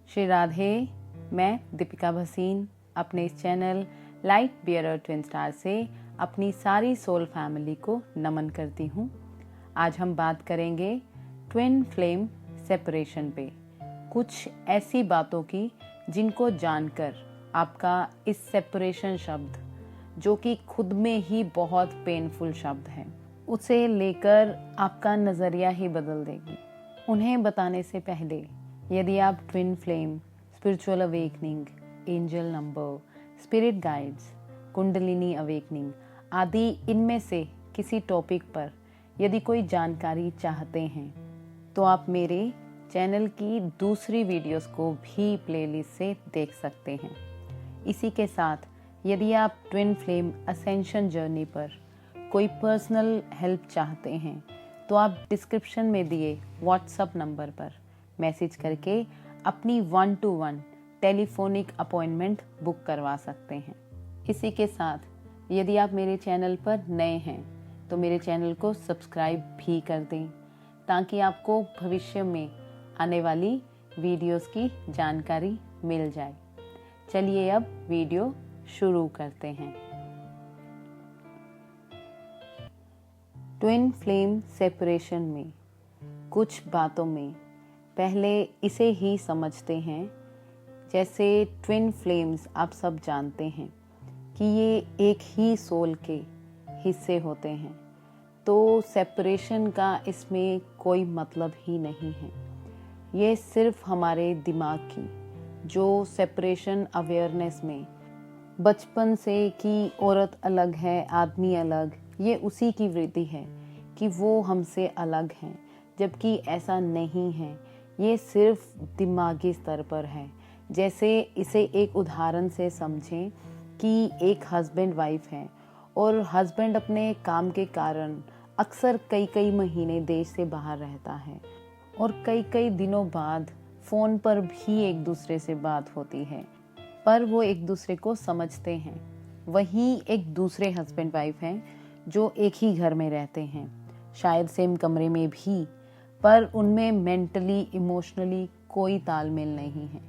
श्री राधे। मैं दीपिका भसीन अपने इस channel light bearer twin star से अपनी सारी सोल फैमिली को नमन करती हूँ। आज हम बात करेंगे ट्विन फ्लेम सेपरेशन पे, कुछ ऐसी बातों की जिनको जानकर आपका इस सेपरेशन शब्द, जो कि खुद में ही बहुत पेनफुल शब्द है, उसे लेकर आपका नज़रिया ही बदल देगी। उन्हें बताने से पहले यदि आप twin flame, spiritual awakening, angel number, spirit guides, kundalini awakening आदि इनमें से किसी टॉपिक पर यदि कोई जानकारी चाहते हैं तो आप मेरे चैनल की दूसरी वीडियोस को भी प्लेलिस्ट से देख सकते हैं। इसी के साथ यदि आप ट्विन फ्लेम असेंशन जर्नी पर कोई पर्सनल हेल्प चाहते हैं तो आप डिस्क्रिप्शन में दिए व्हाट्सएप नंबर पर मैसेज करके अपनी 1-to-1 टेलीफोनिक अपॉइंटमेंट बुक करवा सकते हैं। इसी के साथ यदि आप मेरे चैनल पर नए हैं तो मेरे चैनल को सब्सक्राइब भी कर दें ताकि आपको भविष्य में आने वाली वीडियोस की जानकारी मिल जाए। चलिए अब वीडियो शुरू करते हैं। ट्विन फ्लेम सेपरेशन में कुछ बातों में पहले इसे ही समझते हैं। जैसे ट्विन फ्लेम्स आप सब जानते हैं कि ये एक ही सोल के हिस्से होते हैं, तो सेपरेशन का इसमें कोई मतलब ही नहीं है। ये सिर्फ हमारे दिमाग की जो सेपरेशन अवेयरनेस में बचपन से कि औरत अलग है, आदमी अलग, ये उसी की वृत्ति है कि वो हमसे अलग हैं, जबकि ऐसा नहीं है। ये सिर्फ दिमागी स्तर पर है। जैसे इसे एक उदाहरण से समझें कि एक हस्बैंड वाइफ है और हस्बैंड अपने काम के कारण अक्सर कई कई महीने देश से बाहर रहता है और कई कई दिनों बाद फ़ोन पर भी एक दूसरे से बात होती है, पर वो एक दूसरे को समझते हैं। वहीं एक दूसरे हस्बैंड वाइफ हैं जो एक ही घर में रहते हैं, शायद सेम कमरे में भी, पर उनमें मेंटली इमोशनली कोई तालमेल नहीं है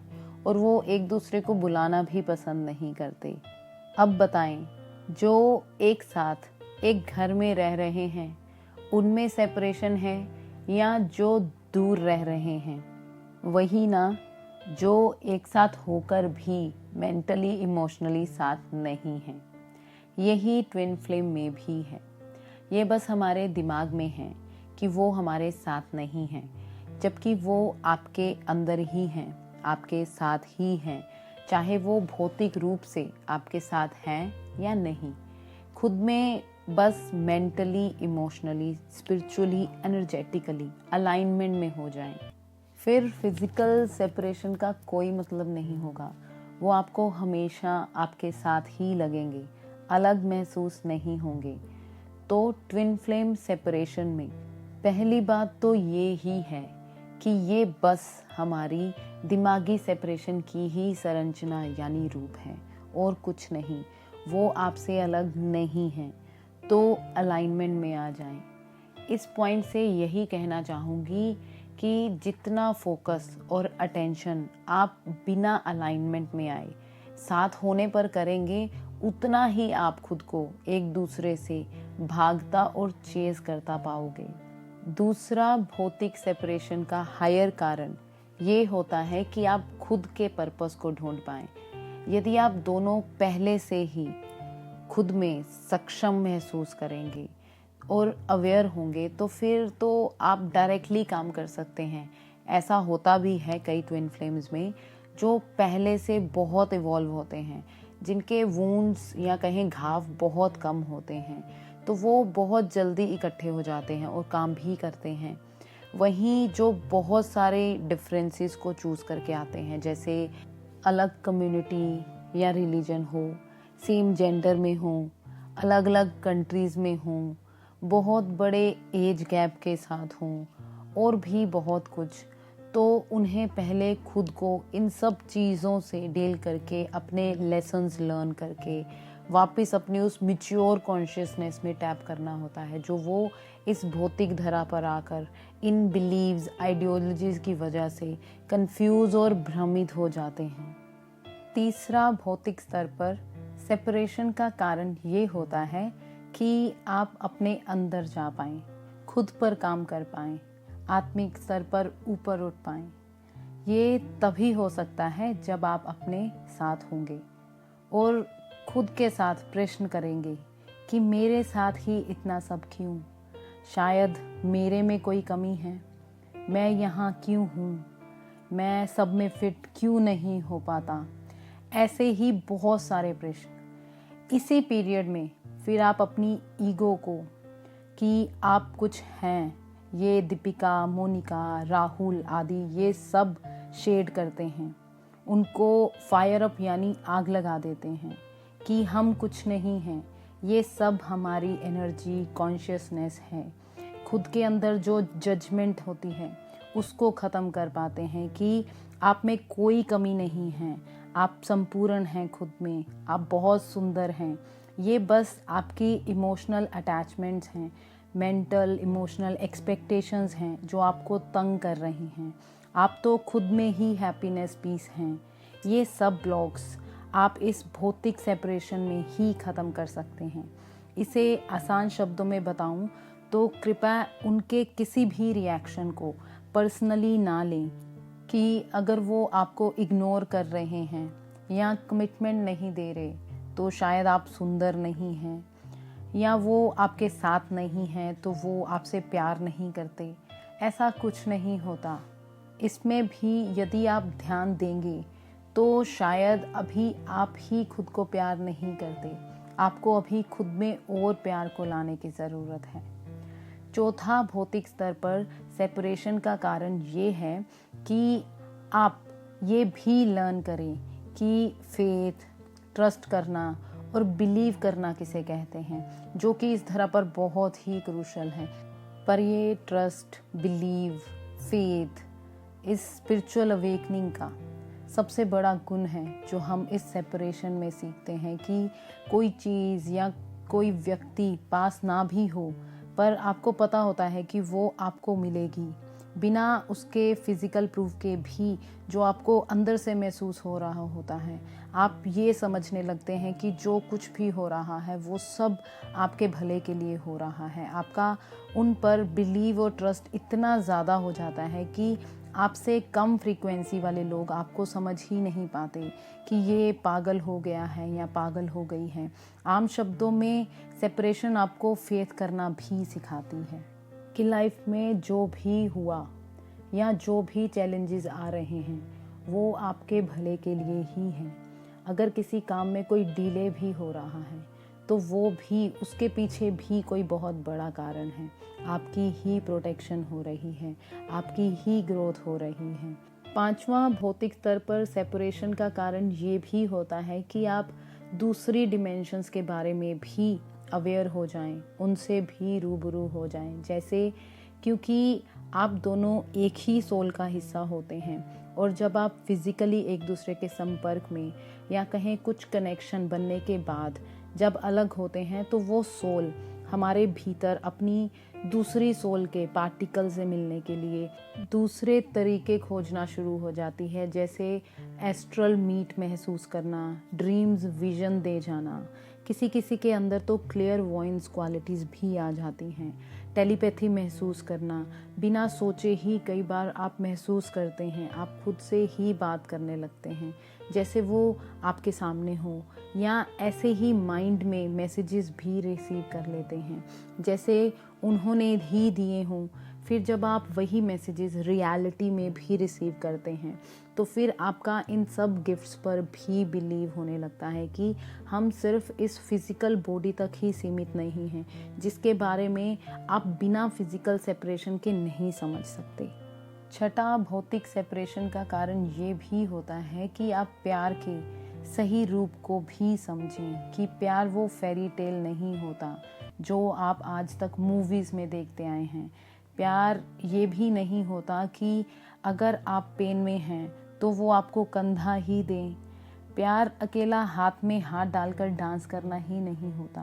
और वो एक दूसरे को बुलाना भी पसंद नहीं करते। अब बताएं, जो एक साथ एक घर में रह रहे हैं उनमें सेपरेशन है या जो दूर रह रहे हैं? वही ना, जो एक साथ होकर भी मेंटली इमोशनली साथ नहीं है। यही ट्विन फ्लेम में भी है। ये बस हमारे दिमाग में है कि वो हमारे साथ नहीं हैं, जबकि वो आपके अंदर ही हैं, आपके साथ ही हैं, चाहे वो भौतिक रूप से आपके साथ हैं या नहीं। खुद में बस mentally, emotionally, spiritually, energetically alignment में हो जाएं। फिर फिजिकल सेपरेशन का कोई मतलब नहीं होगा। वो आपको हमेशा आपके साथ ही लगेंगे, अलग महसूस नहीं होंगे। तो ट्विन फ्लेम सेपरेशन में पहली बात तो ये ही है कि ये बस हमारी दिमागी सेपरेशन की ही संरचना यानी रूप है और कुछ नहीं। वो आपसे अलग नहीं है, तो अलाइनमेंट में आ जाएं। इस पॉइंट से यही कहना चाहूँगी कि जितना फोकस और अटेंशन आप बिना अलाइनमेंट में आए साथ होने पर करेंगे, उतना ही आप खुद को एक दूसरे से भागता और चेज करता पाओगे। दूसरा भौतिक सेपरेशन का हायर कारण ये होता है कि आप खुद के पर्पस को ढूंढ पाएं। यदि आप दोनों पहले से ही खुद में सक्षम महसूस करेंगे और अवेयर होंगे तो फिर तो आप डायरेक्टली काम कर सकते हैं। ऐसा होता भी है कई ट्विन फ्लेम्स में जो पहले से बहुत इवॉल्व होते हैं, जिनके वुंड्स या कहें घाव बहुत कम होते हैं, तो वो बहुत जल्दी इकट्ठे हो जाते हैं और काम भी करते हैं। वहीं जो बहुत सारे डिफरेंसेस को चूज़ करके आते हैं, जैसे अलग कम्युनिटी या रिलीजन हो, सेम जेंडर में हो, अलग अलग कंट्रीज़ में हों, बहुत बड़े एज गैप के साथ हों और भी बहुत कुछ, तो उन्हें पहले खुद को इन सब चीज़ों से डील करके, अपने लेसन्स लर्न करके, वापस अपनी उस मैच्योर कॉन्शियसनेस में टैप करना होता है, जो वो इस भौतिक धरा पर आकर इन बिलीव्स, आइडियोलॉजीज की वजह से कंफ्यूज और भ्रमित हो जाते हैं। तीसरा, भौतिक स्तर पर सेपरेशन का कारण ये होता है कि आप अपने अंदर जा पाएं, खुद पर काम कर पाएं, आत्मिक स्तर पर ऊपर उठ पाएं। ये तभी हो सकता है जब आप अपने साथ होंगे और खुद के साथ प्रश्न करेंगे कि मेरे साथ ही इतना सब क्यों? शायद मेरे में कोई कमी है। मैं यहाँ क्यों हूँ? मैं सब में फिट क्यों नहीं हो पाता? ऐसे ही बहुत सारे प्रश्न। इसी पीरियड में फिर आप अपनी ईगो को कि आप कुछ हैं, ये दीपिका, मोनिका, राहुल आदि ये सब शेड करते हैं, उनको फायर अप यानी आग लगा देते हैं कि हम कुछ नहीं हैं, ये सब हमारी एनर्जी, कॉन्शियसनेस है। खुद के अंदर जो जजमेंट होती है उसको ख़त्म कर पाते हैं कि आप में कोई कमी नहीं है, आप संपूर्ण हैं खुद में, आप बहुत सुंदर हैं। ये बस आपकी इमोशनल अटैचमेंट्स हैं, मेंटल इमोशनल एक्सपेक्टेशंस हैं जो आपको तंग कर रही हैं। आप तो खुद में ही हैप्पीनेस, पीस हैं। ये सब ब्लॉक्स आप इस भौतिक सेपरेशन में ही ख़त्म कर सकते हैं। इसे आसान शब्दों में बताऊं तो कृपया उनके किसी भी रिएक्शन को पर्सनली ना लें कि अगर वो आपको इग्नोर कर रहे हैं या कमिटमेंट नहीं दे रहे तो शायद आप सुंदर नहीं हैं, या वो आपके साथ नहीं हैं तो वो आपसे प्यार नहीं करते। ऐसा कुछ नहीं होता। इसमें भी यदि आप ध्यान देंगे तो शायद अभी आप ही खुद को प्यार नहीं करते, आपको अभी खुद में और प्यार को लाने की ज़रूरत है। चौथा, भौतिक स्तर पर सेपरेशन का कारण ये है कि आप ये भी लर्न करें कि फेथ, ट्रस्ट करना और बिलीव करना किसे कहते हैं, जो कि इस धरा पर बहुत ही क्रूशल है। पर ये ट्रस्ट, बिलीव, फेथ इस स्पिरिचुअल अवेकनिंग का सबसे बड़ा गुण है जो हम इस सेपरेशन में सीखते हैं कि कोई चीज़ या कोई व्यक्ति पास ना भी हो पर आपको पता होता है कि वो आपको मिलेगी, बिना उसके फिजिकल प्रूफ के भी जो आपको अंदर से महसूस हो रहा होता है। आप ये समझने लगते हैं कि जो कुछ भी हो रहा है वो सब आपके भले के लिए हो रहा है। आपका उन पर बिलीव और ट्रस्ट इतना ज़्यादा हो जाता है कि आपसे कम फ्रीक्वेंसी वाले लोग आपको समझ ही नहीं पाते कि ये पागल हो गया है या पागल हो गई है। आम शब्दों में सेपरेशन आपको फेथ करना भी सिखाती है कि लाइफ में जो भी हुआ या जो भी चैलेंजेस आ रहे हैं वो आपके भले के लिए ही हैं। अगर किसी काम में कोई डिले भी हो रहा है तो वो भी, उसके पीछे भी कोई बहुत बड़ा कारण है। आपकी ही प्रोटेक्शन हो रही है, आपकी ही ग्रोथ हो रही है। पांचवा, भौतिक स्तर पर सेपरेशन का कारण ये भी होता है कि आप दूसरी डिमेंशंस के बारे में भी अवेयर हो जाएं, उनसे भी रूबरू हो जाएं। जैसे क्योंकि आप दोनों एक ही सोल का हिस्सा होते हैं और जब आप फिजिकली एक दूसरे के संपर्क में या कहें कुछ कनेक्शन बनने के बाद जब अलग होते हैं तो वो सोल हमारे भीतर अपनी दूसरी सोल के पार्टिकल से मिलने के लिए दूसरे तरीके खोजना शुरू हो जाती है। जैसे एस्ट्रल मीट महसूस करना, ड्रीम्स विजन दे जाना, किसी किसी के अंदर तो क्लियर वॉइस क्वालिटीज़ भी आ जाती हैं। टेलीपैथी महसूस करना, बिना सोचे ही कई बार आप महसूस करते हैं, आप खुद से ही बात करने लगते हैं जैसे वो आपके सामने हो, या ऐसे ही माइंड में मैसेजेस भी रिसीव कर लेते हैं जैसे उन्होंने ही दिए हों। फिर जब आप वही मैसेजेस रियलिटी में भी रिसीव करते हैं तो फिर आपका इन सब गिफ्ट्स पर भी बिलीव होने लगता है कि हम सिर्फ इस फिजिकल बॉडी तक ही सीमित नहीं हैं, जिसके बारे में आप बिना फिजिकल सेपरेशन के नहीं समझ सकते। छठा, भौतिक सेपरेशन का कारण ये भी होता है कि आप प्यार के सही रूप को भी समझें कि प्यार वो फेरी टेल नहीं होता जो आप आज तक मूवीज़ में देखते आए हैं। प्यार ये भी नहीं होता कि अगर आप पेन में हैं तो वो आपको कंधा ही दें। प्यार अकेला हाथ में हाथ डालकर डांस करना ही नहीं होता।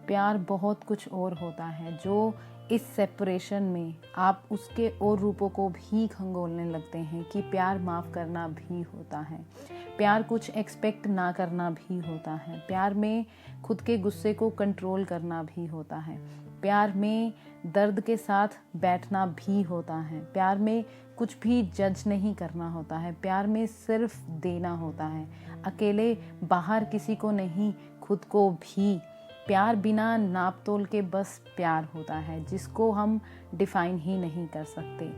प्यार बहुत कुछ और होता है, जो इस सेपरेशन में आप उसके और रूपों को भी खंगोलने लगते हैं कि प्यार माफ़ करना भी होता है, प्यार कुछ एक्सपेक्ट ना करना भी होता है, प्यार में खुद के गुस्से को कंट्रोल करना भी होता है, प्यार में दर्द के साथ बैठना भी होता है, प्यार में कुछ भी जज नहीं करना होता है, प्यार में सिर्फ देना होता है, अकेले बाहर किसी को नहीं, खुद को भी। प्यार बिना नाप तोल के बस प्यार होता है, जिसको हम डिफाइन ही नहीं कर सकते।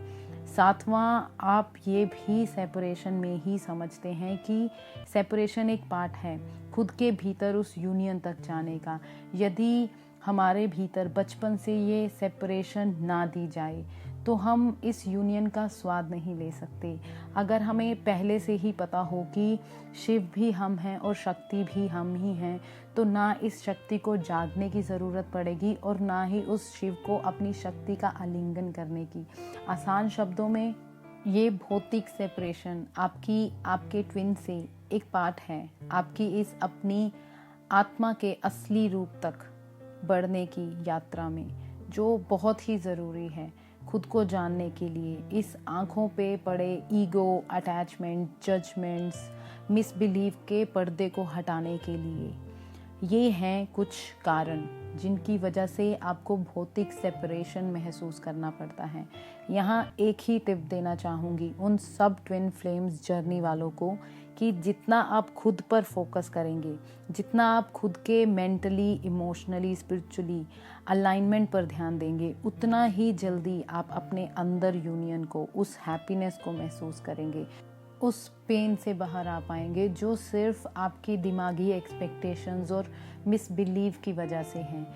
सातवां, आप ये भी सेपरेशन में ही समझते हैं कि सेपरेशन एक पार्ट है खुद के भीतर उस यूनियन तक जाने का। यदि हमारे भीतर बचपन से ये सेपरेशन ना दी जाए तो हम इस यूनियन का स्वाद नहीं ले सकते। अगर हमें पहले से ही पता हो कि शिव भी हम हैं और शक्ति भी हम ही हैं, तो ना इस शक्ति को जागने की ज़रूरत पड़ेगी और ना ही उस शिव को अपनी शक्ति का आलिंगन करने की। आसान शब्दों में, ये भौतिक सेपरेशन आपके ट्विन से एक पार्ट है आपकी इस अपनी आत्मा के असली रूप तक बढ़ने की यात्रा में, जो बहुत ही ज़रूरी है खुद को जानने के लिए। इस आँखों पे पड़े ईगो, अटैचमेंट, जजमेंट्स, मिसबिलीव के पर्दे को हटाने के लिए। ये हैं कुछ कारण जिनकी वजह से आपको भौतिक सेपरेशन महसूस करना पड़ता है। यहाँ एक ही टिप देना चाहूँगी उन सब ट्विन फ्लेम्स जर्नी वालों को कि जितना आप खुद पर फोकस करेंगे, जितना आप खुद के मेंटली, इमोशनली, स्पिरिचुअली अलाइनमेंट पर ध्यान देंगे, उतना ही जल्दी आप अपने अंदर यूनियन को, उस हैप्पीनेस को महसूस करेंगे, उस पेन से बाहर आ पाएंगे जो सिर्फ आपकी दिमागी एक्सपेक्टेशंस और मिसबिलीव की वजह से हैं।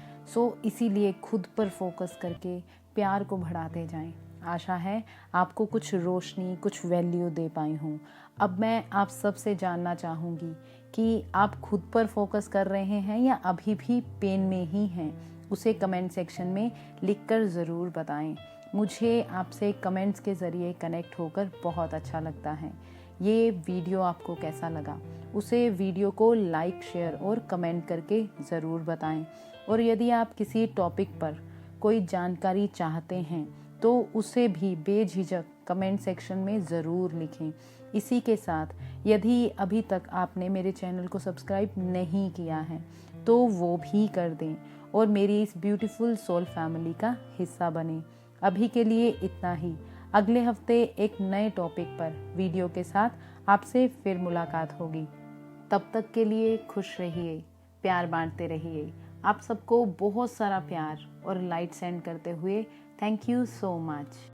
इसीलिए खुद पर फोकस करके प्यार को बढ़ाते जाएं। आशा है आपको कुछ रोशनी, कुछ वैल्यू दे पाई हूँ। अब मैं आप सबसे जानना चाहूँगी कि आप खुद पर फोकस कर रहे हैं या अभी भी पेन में ही हैं। उसे कमेंट सेक्शन में लिखकर ज़रूर बताएं। मुझे आपसे कमेंट्स के ज़रिए कनेक्ट होकर बहुत अच्छा लगता है। ये वीडियो आपको कैसा लगा, उसे वीडियो को लाइक, शेयर और कमेंट करके ज़रूर बताएं। और यदि आप किसी टॉपिक पर कोई जानकारी चाहते हैं तो उसे भी बेझिझक कमेंट सेक्शन में ज़रूर लिखें। इसी के साथ यदि अभी तक आपने मेरे चैनल को सब्सक्राइब नहीं किया है तो वो भी कर दें और मेरी इस ब्यूटीफुल सोल फैमिली का हिस्सा बने। अभी के लिए इतना ही। अगले हफ्ते एक नए टॉपिक पर वीडियो के साथ आपसे फिर मुलाकात होगी। तब तक के लिए खुश रहिए, प्यार बांटते रहिए। आप सबको बहुत सारा प्यार और लाइट सेंड करते हुए थैंक यू सो मच।